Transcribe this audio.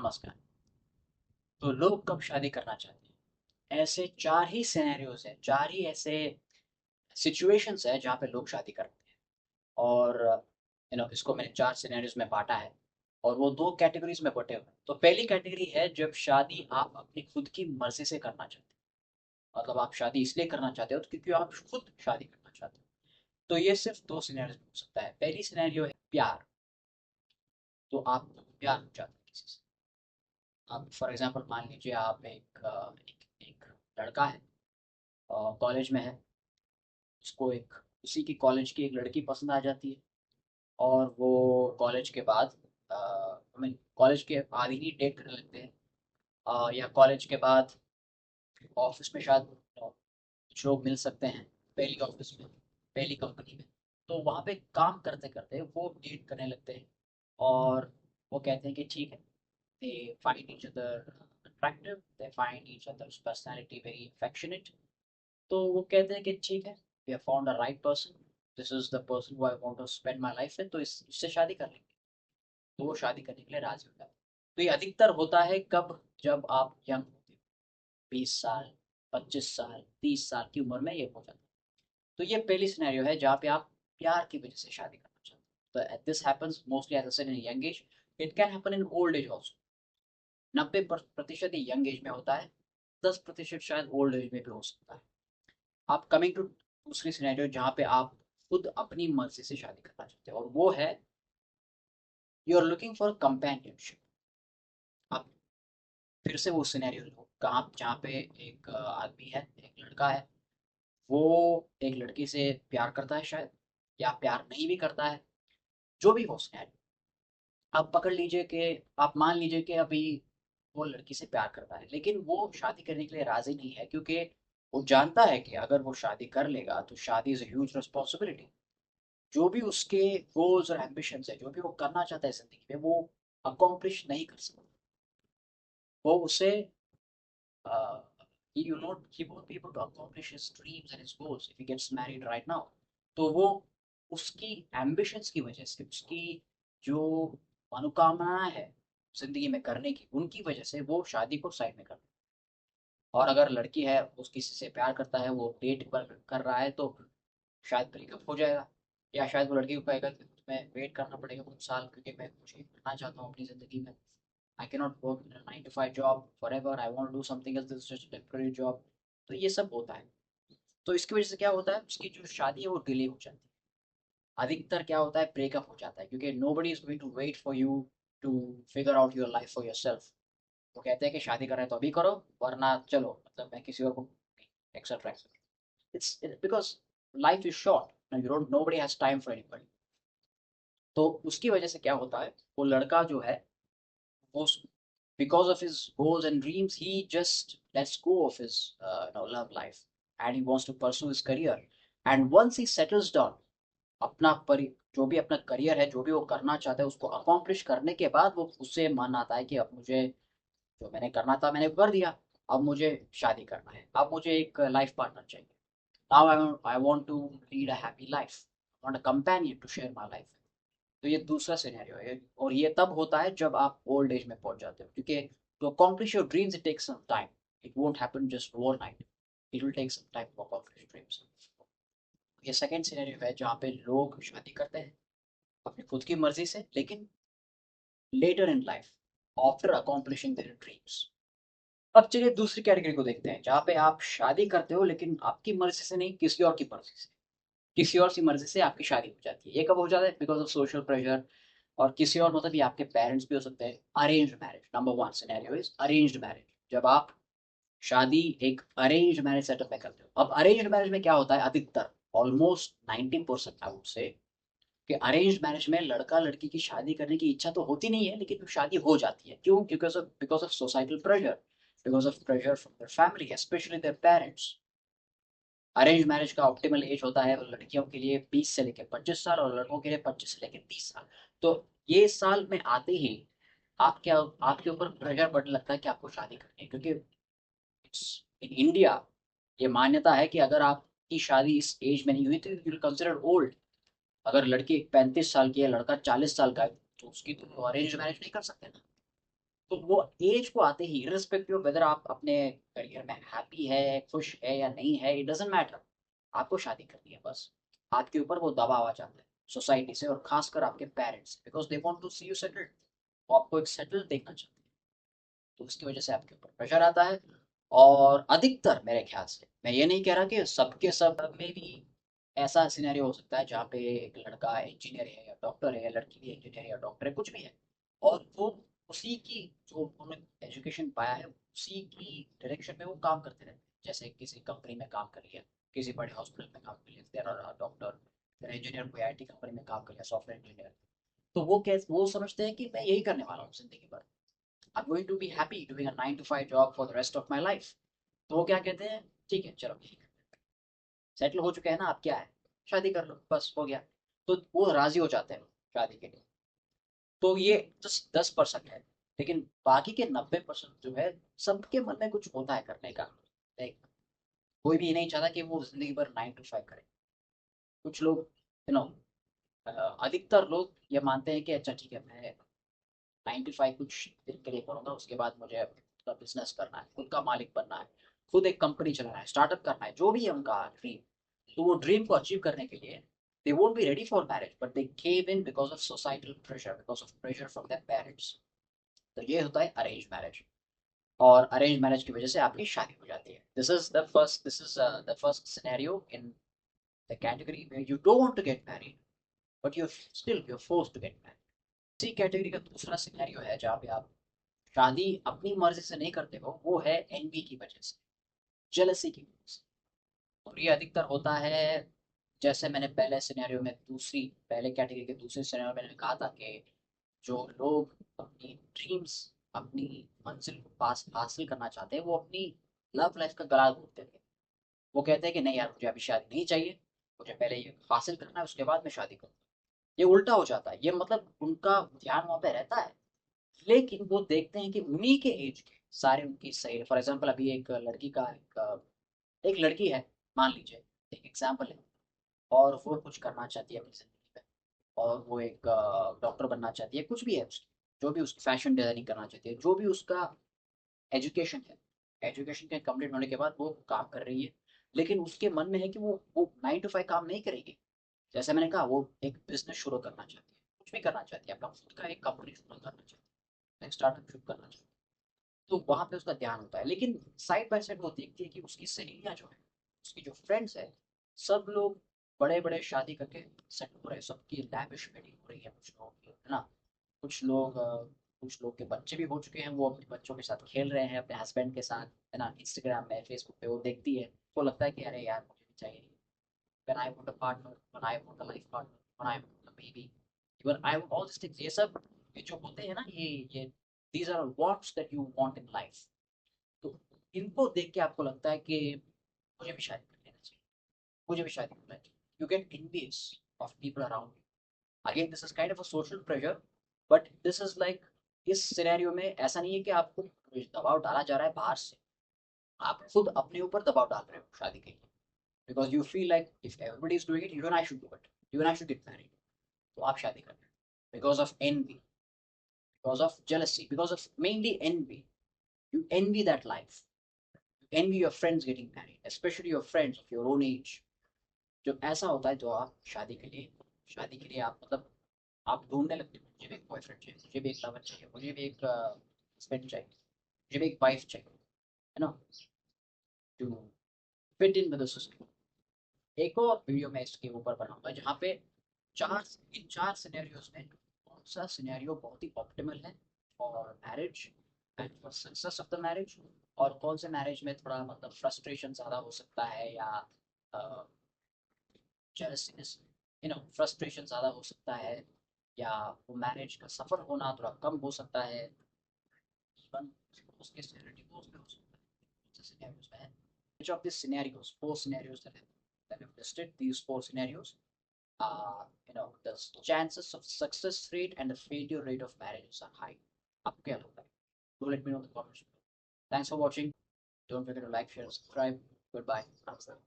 नमस्कार। तो लोग कब शादी करना चाहते हैं? ऐसे 4 ही सिनेरियोज़ हैं, 4 ही ऐसे सिचुएशंस हैं जहाँ पे लोग शादी करते हैं। और इसको मैंने 4 सिनेरियोज़ में बाँटा है और वो 2 कैटेगरीज़ में बँटे हुए हैं। तो पहली कैटेगरी है जब शादी आप अपनी खुद की मर्ज़ी से करना चाहते हैं। मतलब आप शादी इसलिए करना चाहते हो तो क्योंकि आप खुद शादी करना चाहते हो। तो ये सिर्फ़ 2 सिनेरियोज़ में हो सकता है। पहली सिनेरियो है प्यार, तो आप प्यार हो जाते हैं किसी से। आप फॉर एग्ज़ाम्पल मान लीजिए आप एक लड़का है, कॉलेज में है, उसको एक उसी की कॉलेज की एक लड़की पसंद आ जाती है और वो कॉलेज के बाद आई मीन कॉलेज के बाद ही डेट करने लगते हैं। या कॉलेज के बाद ऑफिस में शायद कुछ लोग मिल सकते हैं, पहली ऑफिस में, पहली कंपनी में। तो वहाँ पे काम करते करते वो डेट करने लगते हैं और वो कहते हैं कि ठीक है, they find each other attractive, they find each other's personality very affectionate। तो वो कहते हैं कि ठीक है, we have found a right person, this is the person who I want to spend my life with, तो इससे शादी कर लेंगे। तो वो शादी करने के लिए राजी होता है। तो ये अधिकतर होता है कब? जब आप यंग होते हो, 20 साल, 25 साल, 30 साल की उम्र में ये हो जाता है। तो ये पहली सिनेरियो है जहाँ पे आप प्यार की वजह से शादी करना चाहते हो। तो this happens mostly as in young age. It can happen in old age also. 90% ये यंग एज में होता है, 10% शायद ओल्ड एज में भी हो सकता है। आप कमिंग टू दूसरी सिनेरियो जहाँ पे आप खुद अपनी मर्जी से शादी करना चाहते हो और वो है you are looking for companionship. आप फिर से वो सिनेरियो लो कहाँ जहाँ पे एक आदमी है, एक लड़का है, वो एक लड़की से प्यार करता है शायद, या प्यार नहीं भी करता है, जो भी हो सिनेरियो। आप पकड़ लीजिए कि आप मान लीजिए कि अभी वो लड़की से प्यार करता है लेकिन वो शादी करने के लिए राजी नहीं है क्योंकि वो जानता है कि अगर वो शादी कर लेगा तो शादी इज ह्यूज रिस्पॉन्सिबिलिटी। जो भी उसके गोल्स और एम्बिशंस है, जो भी वो करना चाहता है जिंदगी में, वो अकॉम्प्लिश नहीं कर सकता। वो उसे uh, he won't be able to accomplish his dreams and his goals if he gets married right now। तो वो उसकी एम्बिशंस की वजह से, उसकी जो मनोकामनाएं है जिंदगी में करने की, उनकी वजह से वो शादी को साइड में कर। और अगर लड़की है, उस किसी से प्यार करता है, वो डेट पर कर रहा है, तो शायद ब्रेकअप हो जाएगा। या शायद वो लड़की को कहेगा कि तुम्हें वेट करना पड़ेगा कुछ साल क्योंकि मैं कुछ करना चाहता हूँ अपनी ज़िंदगी में। I can not work in a 9 to 5 job forever, I want to do something else, this is just a temporary job. तो ये सब होता है। तो इसकी वजह से क्या होता है, उसकी जो शादी है वो डिले हो जाती है। अधिकतर क्या होता है, ब्रेकअप हो जाता है क्योंकि nobody is going to wait for you to figure out your life for yourself. वो कहते हैं कि शादी कर रहे हैं तो अभी करो, वरना चलो मतलब मैं किसी और को, etcetera etcetera. It's because life is short, you don't, nobody has time for anybody. तो उसकी वजह से क्या होता है, वो लड़का जो है वो because of his goals and dreams he just lets go of his love life and he wants to pursue his career। and once he settles down, अपना परि जो भी अपना करियर है, जो भी वो करना चाहता है, उसको अकॉम्प्लिश करने के बाद वो उससे मन आता है कि अब मुझे जो मैंने करना था मैंने कर दिया, अब मुझे शादी करना है, अब मुझे एक लाइफ पार्टनर चाहिए। Now I want to lead a happy life, I want a companion to share my life. तो ये दूसरा सिनेरियो है और ये तब होता है जब आप ओल्ड एज में पहुंच जाते हो, क्योंकि to accomplish your dreams it takes some time. It won't happen just overnight, it will take some time to accomplish dreams. ये सेकंड सिनेरियो है जहाँ पे लोग शादी करते हैं अपनी खुद की मर्जी से, लेकिन later in life after accomplishing their dreams. अब चलिए दूसरी कैटेगरी को देखते हैं जहाँ पे आप शादी करते हो लेकिन आपकी मर्जी से नहीं, किसी और की मर्जी से, किसी और की मर्जी से आपकी शादी हो जाती है। ये कब हो जाता है? Because of social pressure. और किसी और मतलब ये आपके पेरेंट्स भी हो सकते हैं। Arranged marriage, number one scenario is arranged marriage. जब आप शादी एक अरेंज्ड मैरिज सेटअप में करते हो। अब अरेंज्ड मैरिज में क्या होता है, अधिकतर ऑलमोस्ट 90% आई वुड से कि अरेंज्ड मैरिज में लड़का लड़की की शादी करने की इच्छा तो होती नहीं है लेकिन शादी हो जाती है। क्यों? Because of societal pressure, because of pressure from their family, specially their parents. Arrange marriage का ऑप्टिमल एज होता है लड़कियों के लिए 20 से लेकर 25 साल और लड़कों के लिए 25 से लेकर 30 साल। तो ये साल में आते ही आप क्या, आपके ऊपर प्रेशर बढ़ने लगता है कि आपको शादी करनी है, क्योंकि इन इंडिया ये मान्यता है कि अगर आपकी शादी इस एज में नहीं हुई तो यू विल कंसिडर ओल्ड। अगर लड़की 35 साल की है, लड़का 40 साल का है, तो उसकी तो अरेंज मैरिज नहीं कर सकते ना। तो वो एज को आते ही इर्रिस्पेक्टिव ऑफ वेदर आप अपने करियर में हैप्पी है, खुश है या नहीं है, इट डजंट मैटर। आपको शादी करनी है बस। आपके ऊपर वो दबाव आ जाता है सोसाइटी से और खासकर आपके पेरेंट्स से, because they want to see you settled. वो आपको एक सेटल्ड देखना चाहते हैं। तो उसकी वजह से आपके ऊपर प्रेशर आता है। और अधिकतर मेरे ख्याल से, मैं ये नहीं कह रहा कि सबके सब में भी ऐसा सिनेरियो हो सकता है जहाँ पे एक लड़का इंजीनियर है या डॉक्टर है, या लड़की भी इंजीनियर या डॉक्टर है, कुछ भी है, और वो उसी की जो उन्होंने एजुकेशन पाया है उसी की डायरेक्शन में वो काम करते रहते हैं। जैसे किसी कंपनी में काम कर लिया, किसी बड़े हॉस्पिटल में काम कर लिया, देर आर डॉक्टर, फिर इंजीनियर कोई आईटी कंपनी में काम कर लिया, सॉफ्टवेयर इंजीनियर। तो वो समझते हैं कि मैं यही करने वाला हूँ जिंदगी भर। I'm going to be happy doing a 9 to 5 job for the rest of my life। तो वो क्या कहते हैं, ठीक है चलो ठीक है, सेटल हो चुके हैं ना, आप क्या है, शादी कर लो बस हो गया। तो वो राजी हो जाते हैं शादी के लिए। तो ये 10% है, लेकिन बाकी के 90% जो है, सबके मन में कुछ होता है करने का। लाइक कोई भी नहीं चाहता कि वो जिंदगी भर 9 to 5 करे। कुछ लोग, यू नो, अधिकतर लोग ये मानते हैं कि अच्छा ठीक है, मैं 9 to 5 कुछ दिन के लिए करूँगा, उसके बाद मुझे खुद का बिजनेस करना है, खुद का मालिक बनना है, खुद एक कंपनी चलाना है, स्टार्टअप करना है, जो भी है उनका ड्रीम। तो वो ड्रीम को अचीव करने के लिए they won't be ready for marriage, but they cave in because of societal pressure, because of pressure from their parents. तो ये होता है अरेंज मैरिज। और अरेंज मैरिज की वजह से आपकी शादी हो जाती है। This is the first scenario in the category where you don't want to get married, but you forced to get married. इसी कैटेगरी का दूसरा सिनेरियो है जहाँ पे आप शादी अपनी मर्जी से नहीं करते हो, वो है एनवी की वजह से, जेलसी की वजह से। और ये अधिकतर होता है, जैसे मैंने पहले कैटेगरी के दूसरे सिनेरियो में मैंने कहा था कि जो लोग अपनी ड्रीम्स, अपनी मंजिल को पास हासिल करना चाहते हैं, वो अपनी लव लाइफ का गला घोटते थे। वो कहते हैं कि नहीं यार, मुझे अभी शादी नहीं चाहिए, मुझे पहले ये हासिल करना है, उसके बाद मैं शादी करूँ। ये उल्टा हो जाता है, ये मतलब उनका ध्यान वहाँ पे रहता है, लेकिन वो देखते हैं कि उन्हीं के एज के सारे उनकी सही। फॉर एग्जाम्पल अभी एक लड़की का एक लड़की है, मान लीजिए, एक एग्जाम्पल है, और वो कुछ करना चाहती है अपनी जिंदगी में, और वो एक डॉक्टर बनना चाहती है, कुछ भी है उसकी, जो भी उसकी फैशन डिजाइनिंग करना चाहती है, जो भी उसका एजुकेशन है, एजुकेशन के कंप्लीट होने के बाद वो काम कर रही है। लेकिन उसके मन में है कि वो 9 to 5 काम नहीं करेगी। जैसे मैंने कहा, वो एक बिजनेस शुरू करना चाहती है, कुछ भी करना चाहती है, अपना खुद का एक कंपनी शुरू करना चाहती है, एक स्टार्टअप शुरू करना चाहती है। तो वहाँ पे उसका ध्यान होता है, लेकिन साइड बाय साइड वो देखती है कि उसकी सहेलियाँ जो है, उसकी जो फ्रेंड्स है, सब लोग बड़े बड़े शादी करके सेट हो रहे हैं, सबकी लैविश वेडिंग हो रही है, कुछ लोगों की, है ना। कुछ लोग के बच्चे भी हो चुके हैं, वो अपने बच्चों के साथ खेल रहे हैं, अपने हस्बैंड के साथ, है ना। इंस्टाग्राम में, फेसबुक पे वो देखती है, तो लगता है कि अरे यार, मुझे भी चाहिए। when I want a partner, when I want a life partner, when I want a baby, even I want all these things। ये सब, ये जो होते हैं ना, ये these are wants that you want in life। तो इनको देख के आपको लगता है कि मुझे भी शादी कर लेना चाहिए, मुझे भी शादी करना चाहिए। You get envious of people around you। Again, this is kind of a social pressure, but this is like, इस सिनेरियो में ऐसा नहीं है कि आपको दबाव डाला जा रहा है बाहर से, आप खुद अपने ऊपर दबाव डाल रहे हो शादी के लिए। Because you feel like if everybody is doing it, you and I should do it, you and I should get married. तो आप शादी कर रहे हो because of envy, because of jealousy, because of mainly envy. You envy that life, you envy your friends getting married, especially your friends of your own age। जब ऐसा होता है तो आप शादी के लिए आप मतलब आप ढूंढने लगते हो, मुझे भी एक बॉयफ्रेंड चाहिए, मुझे भी एक लवर चाहिए, मुझे भी एक हस्बैंड चाहिए, मुझे भी एक वाइफ चाहिए, है ना, to fit in with the society. एक और वीडियो मैं इसके ऊपर बनाऊंगा जहाँ पे चार इन चार सिनेरियोज में कौन सा सिनेरियो बहुत ही ऑप्टिमल है for marriage and for success of the marriage, और कौन से मैरिज में थोड़ा मतलब फ्रस्ट्रेशन ज़्यादा हो सकता है, या जेलसीनेस, फ्रस्ट्रेशन ज़्यादा हो सकता है, या वो मैरिज का सफल होना थोड़ा कम हो सकता है, इवन उसके डिवोर्स में हो सकता है, सिनेरियोज में है। Which of these scenarios, four scenarios that I've listed, these four scenarios, the chances of success rate and the failure rate of marriages are high? आपको क्या लगता है? Do let me know in the comments. Thanks for watching. Don't forget to like, share, subscribe. Goodbye. Namaste.